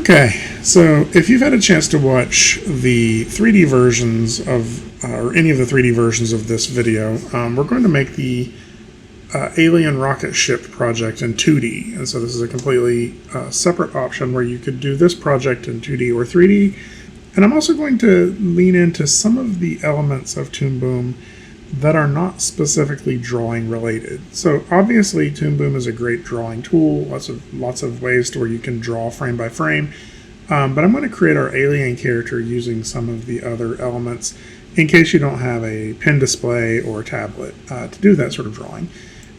Okay, so if you've had a chance to watch the 3D versions of, or any of the 3D versions of this video, we're going to make the alien rocket ship project in 2D. And so this is a completely separate option where you could do this project in 2D or 3D. And I'm also going to lean into some of the elements of Toon Boom that are not specifically drawing related. So obviously Toon Boom is a great drawing tool, lots of ways to where you can draw frame by frame, but I'm going to create our alien character using some of the other elements in case you don't have a pen display or a tablet to do that sort of drawing.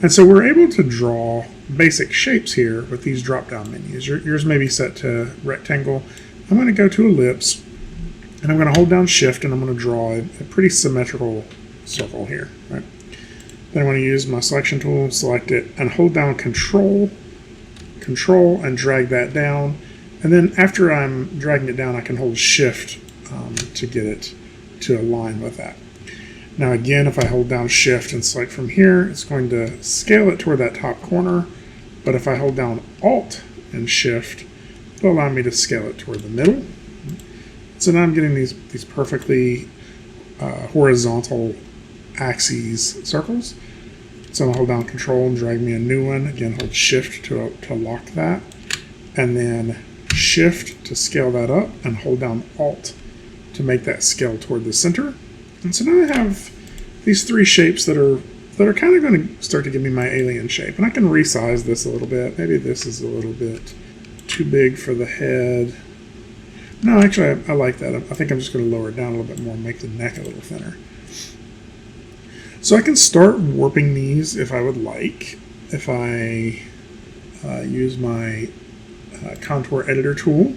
And so we're able to draw basic shapes here with these drop down menus. Yours may be set to rectangle. I'm going to go to ellipse and I'm going to hold down shift and I'm going to draw a pretty symmetrical circle here, right? Then I want to use my selection tool, select it, and hold down control, and drag that down. And then after I'm dragging it down, I can hold shift to get it to align with that. Now again, if I hold down shift and select from here, it's going to scale it toward that top corner. But if I hold down alt and shift, it'll allow me to scale it toward the middle. So now I'm getting these perfectly horizontal axes circles. So I'll hold down control and drag me a new one. Again, hold shift to lock that. And then shift to scale that up and hold down alt to make that scale toward the center. And so now I have these three shapes that are kind of going to start to give me my alien shape. And I can resize this a little bit. Maybe this is a little bit too big for the head. No, actually I like that. I think I'm just going to lower it down a little bit more and make the neck a little thinner. So I can start warping these if I would like. If I use my contour editor tool.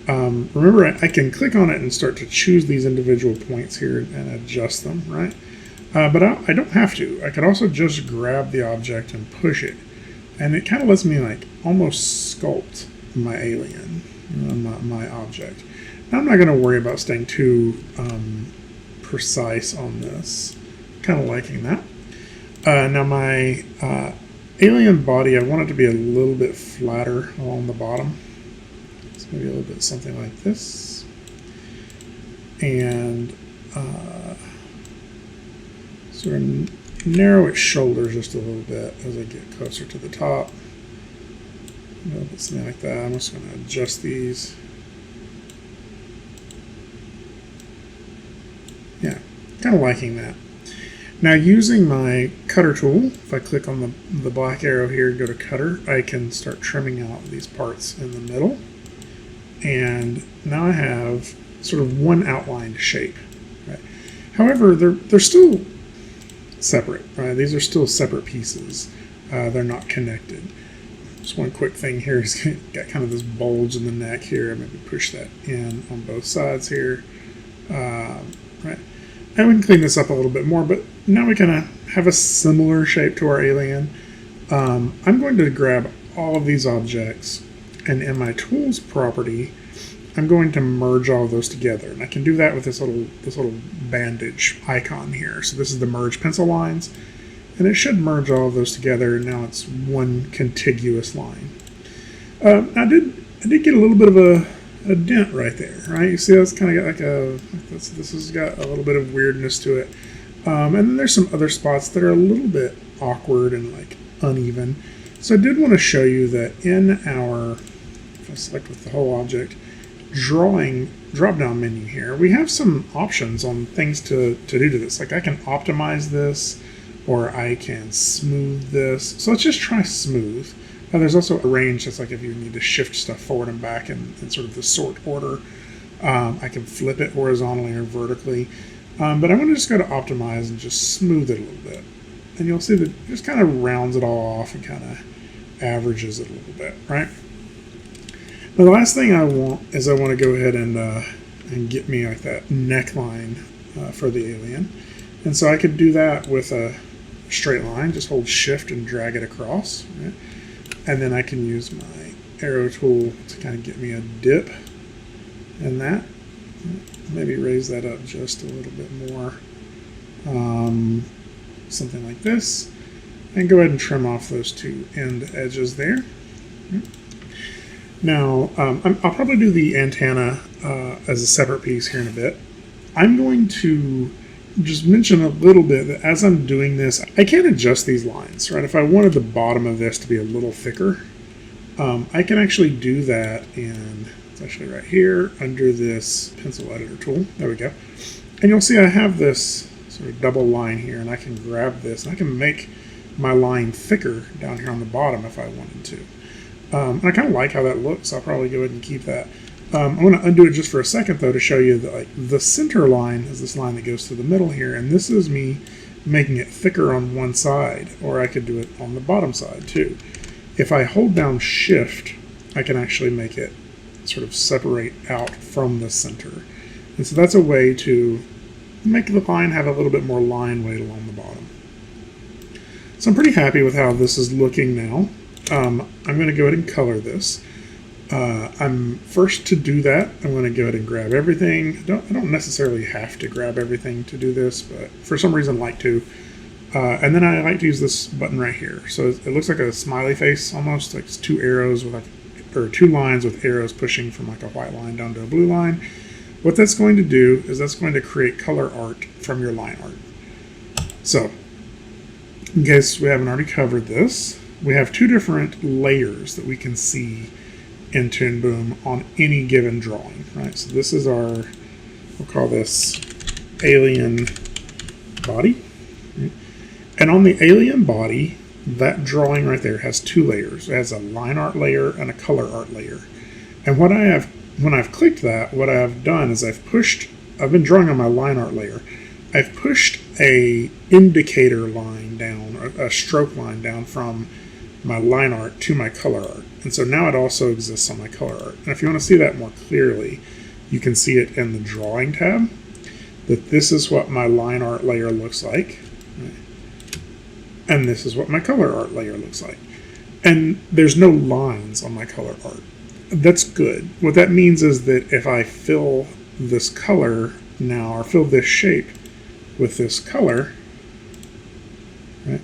Remember, I can click on it and start to choose these individual points here and adjust them, right? But I don't have to. I could also just grab the object and push it. And it kind of lets me like almost sculpt my alien, my object. Now I'm not going to worry about staying too precise on this. Kind of liking that. Now my alien body, I want it to be a little bit flatter along the bottom. So maybe a little bit something like this. And sort of narrow its shoulders just a little bit as I get closer to the top. A little bit something like that. I'm just going to adjust these. Yeah, kind of liking that. Now using my cutter tool, if I click on the black arrow here and go to cutter, I can start trimming out these parts in the middle. And now I have sort of one outlined shape. Right? However, they're still separate. Right? These are still separate pieces. They're not connected. Just one quick thing here is got kind of this bulge in the neck here. Maybe push that in on both sides here. Right. And we can clean this up a little bit more, but now we kind of have a similar shape to our alien. I'm going to grab all of these objects, and in my tools property, I'm going to merge all of those together. And I can do that with this little bandage icon here. So this is the merge pencil lines, and it should merge all of those together. And now it's one contiguous line. I did get a little bit of a dent right there, right? You see that's kind of got like this has got a little bit of weirdness to it. And then there's some other spots that are a little bit awkward and like uneven. So I did want to show you that in our, if I select with the whole object, drawing drop-down menu here, we have some options on things to do to this. Like I can optimize this, or I can smooth this. So let's just try smooth. Now there's also a range that's like if you need to shift stuff forward and back in sort of the sort order. I can flip it horizontally or vertically. But I'm going to just go to optimize and just smooth it a little bit. And you'll see that it just kind of rounds it all off and kind of averages it a little bit, right? Now the last thing I want to go ahead and get me like that neckline for the alien. And so I could do that with a straight line, just hold shift and drag it across, right? And then I can use my arrow tool to kind of get me a dip in that. Maybe raise that up just a little bit more. Something like this. And go ahead and trim off those two end edges there. Now, I'll probably do the antenna as a separate piece here in a bit. I'm going to just mention a little bit that as I'm doing this, I can adjust these lines, right? If I wanted the bottom of this to be a little thicker, I can actually do that, and it's actually right here under this pencil editor tool. There we go. And you'll see I have this sort of double line here, and I can grab this, and I can make my line thicker down here on the bottom if I wanted to. And I kind of like how that looks. I'll probably go ahead and keep that. I want to undo it just for a second, though, to show you that like the center line is this line that goes through the middle here, and this is me making it thicker on one side, or I could do it on the bottom side too. If I hold down Shift, I can actually make it sort of separate out from the center. And so that's a way to make the line have a little bit more line weight along the bottom. So I'm pretty happy with how this is looking now. I'm going to go ahead and color this. I'm first to do that, I'm going to go ahead and grab everything. I don't necessarily have to grab everything to do this, but for some reason I like to. And then I like to use this button right here. So it looks like a smiley face almost, like it's two arrows with or two lines with arrows pushing from like a white line down to a blue line. What that's going to do is that's going to create color art from your line art. So, in case we haven't already covered this, we have two different layers that we can see in Toon Boom on any given drawing, right? So this is our, we'll call this alien body. Right? And on the alien body, that drawing right there has two layers. It has a line art layer and a color art layer. And what I have, when I've clicked that, what I've done is I've been drawing on my line art layer. I've pushed a indicator line down, a stroke line down from my line art to my color art. And so now it also exists on my color art. And if you want to see that more clearly, you can see it in the drawing tab, that this is what my line art layer looks like. Right? And this is what my color art layer looks like. And there's no lines on my color art. That's good. What that means is that if I fill this color now, or fill this shape with this color, right,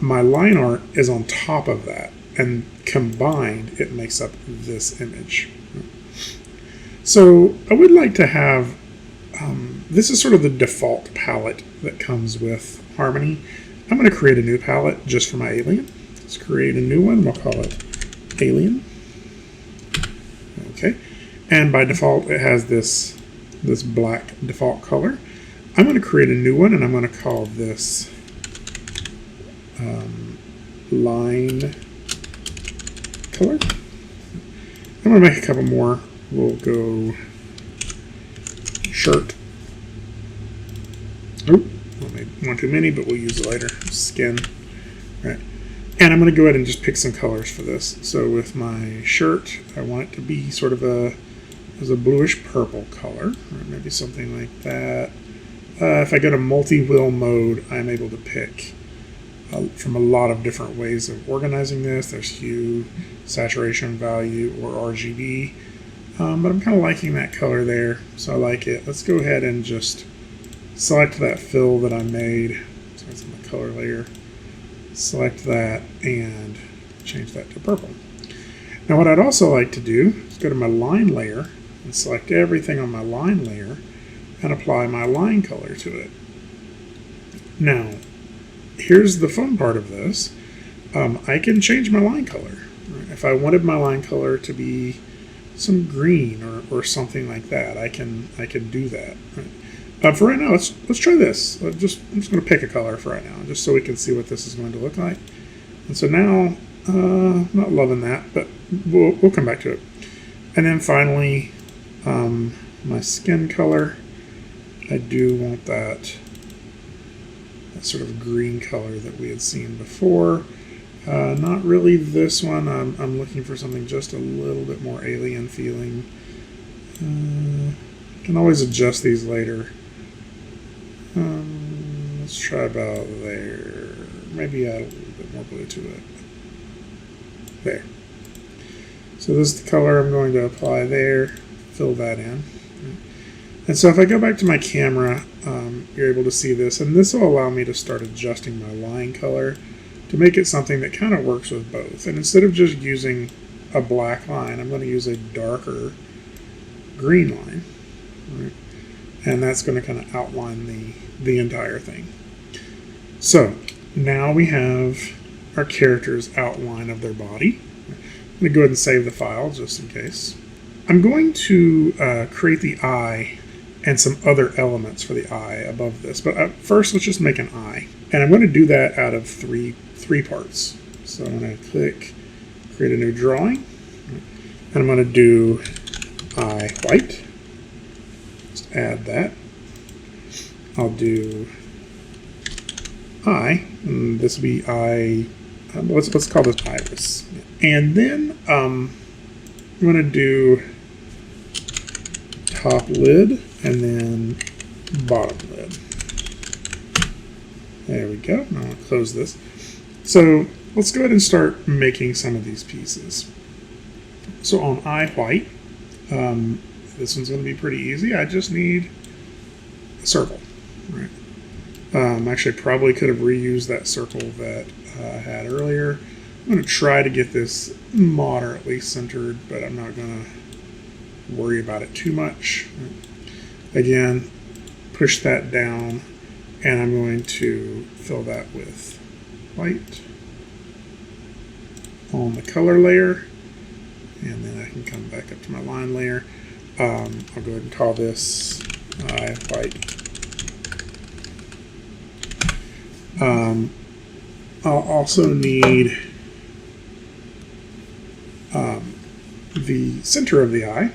my line art is on top of that, and combined it makes up this image. So I would like to have, this is sort of the default palette that comes with Harmony. I'm going to create a new palette just for my alien. Let's create a new one. We'll call it Alien. Okay, and by default it has this black default color. I'm going to create a new one, and I'm going to call this line color. I'm going to make a couple more. We'll go shirt. Oh, I made one too many, but we'll use it later. Skin. Right. And I'm going to go ahead and just pick some colors for this. So with my shirt, I want it to be sort of a bluish purple color, or maybe something like that. If I go to multi-wheel mode, I'm able to pick from a lot of different ways of organizing this. There's hue, saturation value, or RGB. But I'm kind of liking that color there, so I like it. Let's go ahead and just select that fill that I made. So it's in the color layer. Select that and change that to purple. Now what I'd also like to do is go to my line layer and select everything on my line layer and apply my line color to it. Now, here's the fun part of this. I can change my line color. Right? If I wanted my line color to be some green or something like that, I can do that. Right? For right now, let's try this. I'm just going to pick a color for right now, just so we can see what this is going to look like. And so now, I'm not loving that, but we'll come back to it. And then finally, my skin color. I do want that sort of green color that we had seen before. Not really this one. I'm looking for something just a little bit more alien feeling. Can always adjust these later. Let's try about there. Maybe add a little bit more blue to it. There. So this is the color I'm going to apply there. Fill that in. And so if I go back to my camera, you're able to see this, and this will allow me to start adjusting my line color to make it something that kind of works with both. And instead of just using a black line, I'm going to use a darker green line. Right? And that's going to kind of outline the entire thing. So now we have our character's outline of their body. I'm going to go ahead and save the file just in case. I'm going to create the eye and some other elements for the eye above this. But first, let's just make an eye. And I'm going to do that out of three parts. So I'm going to click create a new drawing. And I'm going to do eye white. Just add that. I'll do eye, and this will be eye. Let's call this iris. And then I'm going to do top lid and then bottom lid. There we go. Now I'll close this. So let's go ahead and start making some of these pieces. So on eye white, this one's going to be pretty easy. I just need a circle. Right. Actually, probably could have reused that circle that I had earlier. I'm going to try to get this moderately centered, but I'm not going to worry about it too much. Again, push that down, and I'm going to fill that with white on the color layer, and then I can come back up to my line layer. I'll go ahead and call this eye white. I'll also need the center of the eye.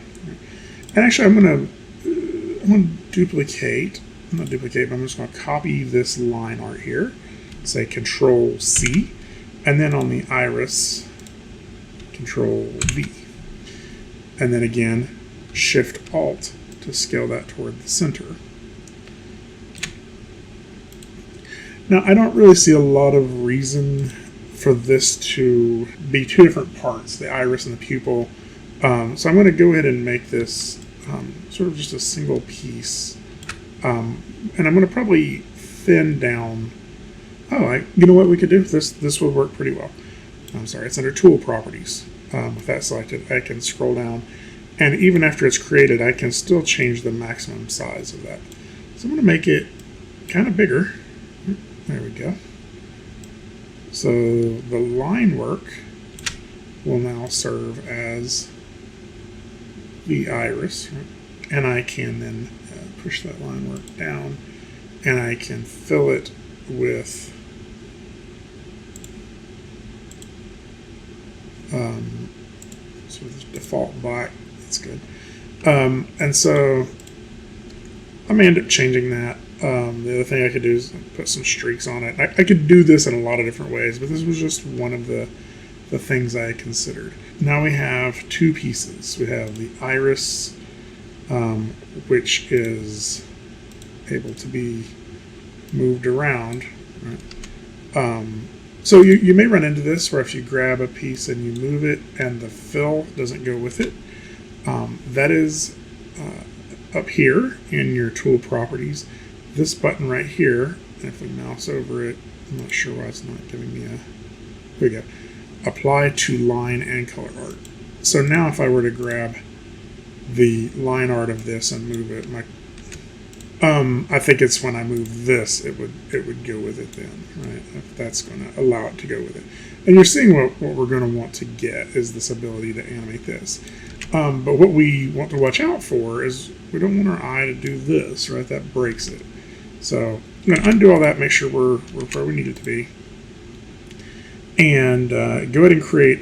And actually, I'm going to duplicate. I'm not duplicate, but I'm just going to copy this line art here. Say Control C, and then on the iris, Control V, and then again Shift Alt to scale that toward the center. Now, I don't really see a lot of reason for this to be two different parts, the iris and the pupil. So I'm going to go ahead and make this sort of just a single piece. And I'm going to probably thin down. You know what we could do? This would work pretty well. I'm sorry, it's under Tool Properties. With that selected, I can scroll down. And even after it's created, I can still change the maximum size of that. So I'm going to make it kind of bigger. There we go. So the line work will now serve as the iris, right? And I can then push that line work down, and I can fill it with sort of this default black. That's good. And so I may end up changing that. The other thing I could do is put some streaks on it. I could do this in a lot of different ways, but this was just one of the things I considered. Now we have two pieces. We have the iris, which is able to be moved around. Right? So you may run into this where if you grab a piece and you move it and the fill doesn't go with it. That is up here in your tool properties. This button right here, and if we mouse over it, I'm not sure why it's not giving me a, here we go, apply to line and color art. So now if I were to grab the line art of this and move it, I think it's when I move this, it would go with it then, right? If that's going to allow it to go with it. And you're seeing what we're going to want to get is this ability to animate this. But what we want to watch out for is we don't want our eye to do this, right? That breaks it. So I'm going to undo all that, make sure we're where we need it to be. And go ahead and create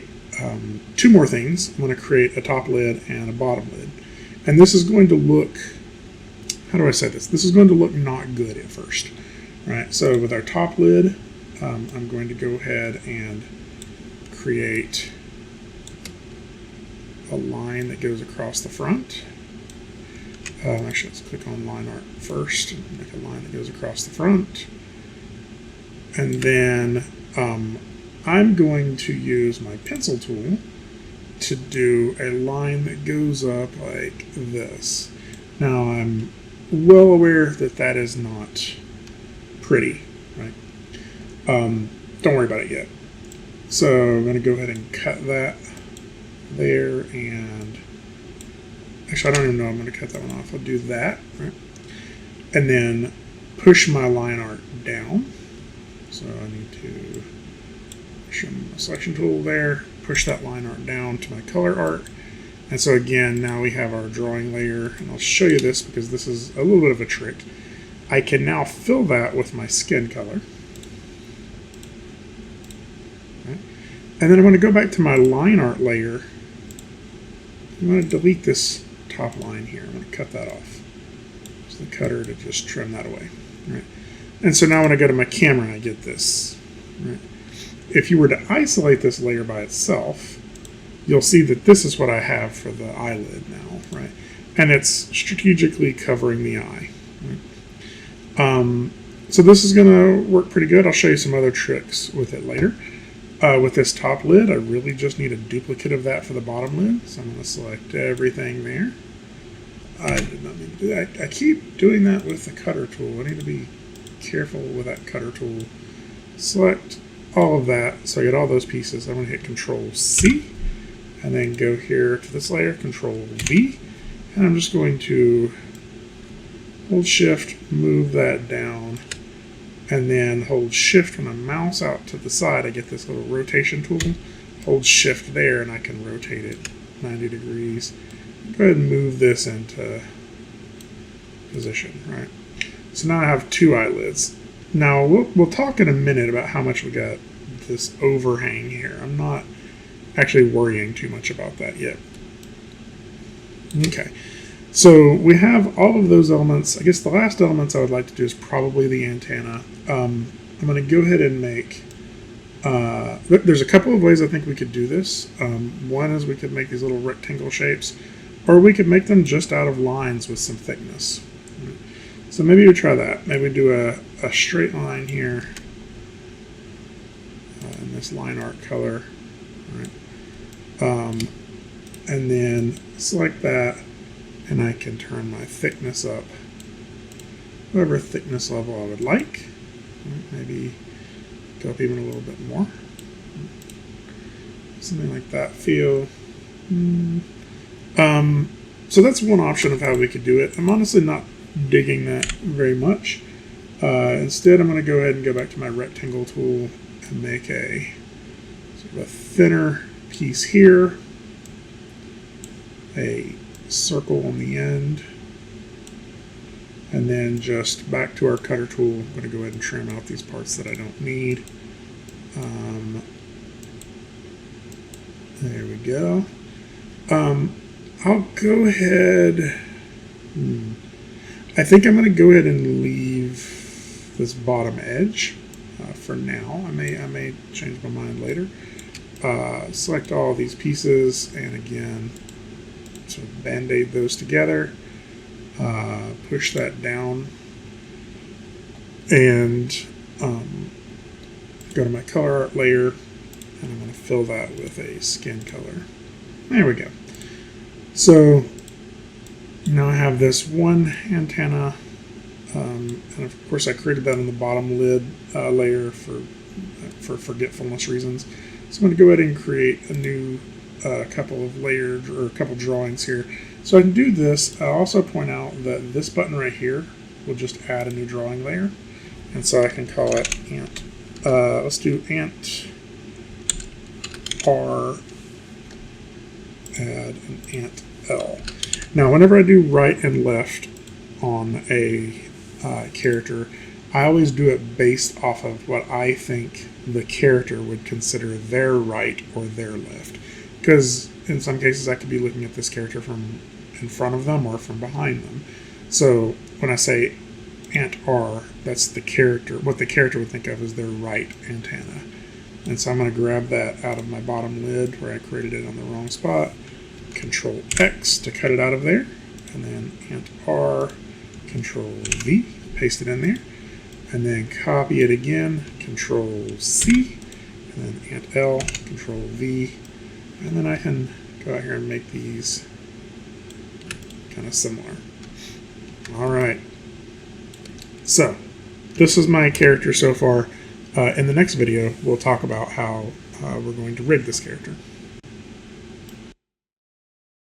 two more things. I'm going to create a top lid and a bottom lid. And this is going to look, how do I say this? This is going to look not good at first, right? So with our top lid, I'm going to go ahead and create a line that goes across the front. Actually, let's click on line art first and make a line that goes across the front. And then I'm going to use my pencil tool to do a line that goes up like this. Now, I'm well aware that that is not pretty, right? Don't worry about it yet. So I'm going to go ahead and cut that there, and actually I don't even know I'm going to cut that one off. I'll do that, right? And then push my line art down. So I need to show my selection tool there, push that line art down to my color art. And so again, now we have our drawing layer, and I'll show you this because this is a little bit of a trick. I can now fill that with my skin color. Right. And then I'm going to go back to my line art layer. I'm going to delete this top line here. I'm going to cut that off. Use the cutter to just trim that away. Right. And so now when I go to my camera, I get this. Right. If you were to isolate this layer by itself, you'll see that this is what I have for the eyelid now, right? And it's strategically covering the eye. Right? So this is going to work pretty good. I'll show you some other tricks with it later. With this top lid, I really just need a duplicate of that for the bottom lid. So I'm going to select everything there. I did not mean to do that. I keep doing that with the cutter tool. I need to be careful with that cutter tool. Select all of that. So I get all those pieces. I'm going to hit Control C. And then go here to this layer, Control V, and I'm just going to hold Shift, move that down, and then hold Shift when I mouse out to the side. I get this little rotation tool. Hold Shift there, and I can rotate it 90 degrees. Go ahead and move this into position, right? So now I have two eyelids. Now we'll talk in a minute about how much we got this overhang here. I'm not actually worrying too much about that yet. Okay, so we have all of those elements. I guess the last elements I would like to do is probably the antenna. I'm going to go ahead and make, there's a couple of ways I think we could do this. One is we could make these little rectangle shapes, or we could make them just out of lines with some thickness. So maybe we try that. Maybe we do a straight line here in this line art color. Right. And then select that, and I can turn my thickness up, whatever thickness level I would like. Maybe go up even a little bit more. Something like that feel. So that's one option of how we could do it. I'm honestly not digging that very much. Instead, I'm going to go ahead and go back to my rectangle tool and make a sort of a thinner piece here, a circle on the end, and then just back to our cutter tool. I'm going to go ahead and trim out these parts that I don't need. There we go. I'll go ahead. I think I'm going to go ahead and leave this bottom edge for now. I may change my mind later. Select all these pieces, and again, sort of band-aid those together. Push that down, and go to my color art layer, and I'm going to fill that with a skin color. There we go. So now I have this one antenna, and of course I created that on the bottom lid layer for forgetfulness reasons. So I'm going to go ahead and create a new couple of layers, or a couple drawings here. So I can do this. I'll also point out that this button right here will just add a new drawing layer. And so I can call it ant. Let's do ant R, add an ant L. Now whenever I do right and left on a character, I always do it based off of what I think the character would consider their right or their left. Because in some cases I could be looking at this character from in front of them or from behind them. So when I say ant R, that's the character, what the character would think of as their right antenna. And so I'm going to grab that out of my bottom lid where I created it on the wrong spot. Control X to cut it out of there. And then ant R, Control V, paste it in there. And then copy it again, Control C, and then ant L, Control V. And then I can go out here and make these kind of similar. All right. So this is my character so far. In the next video, we'll talk about how we're going to rig this character.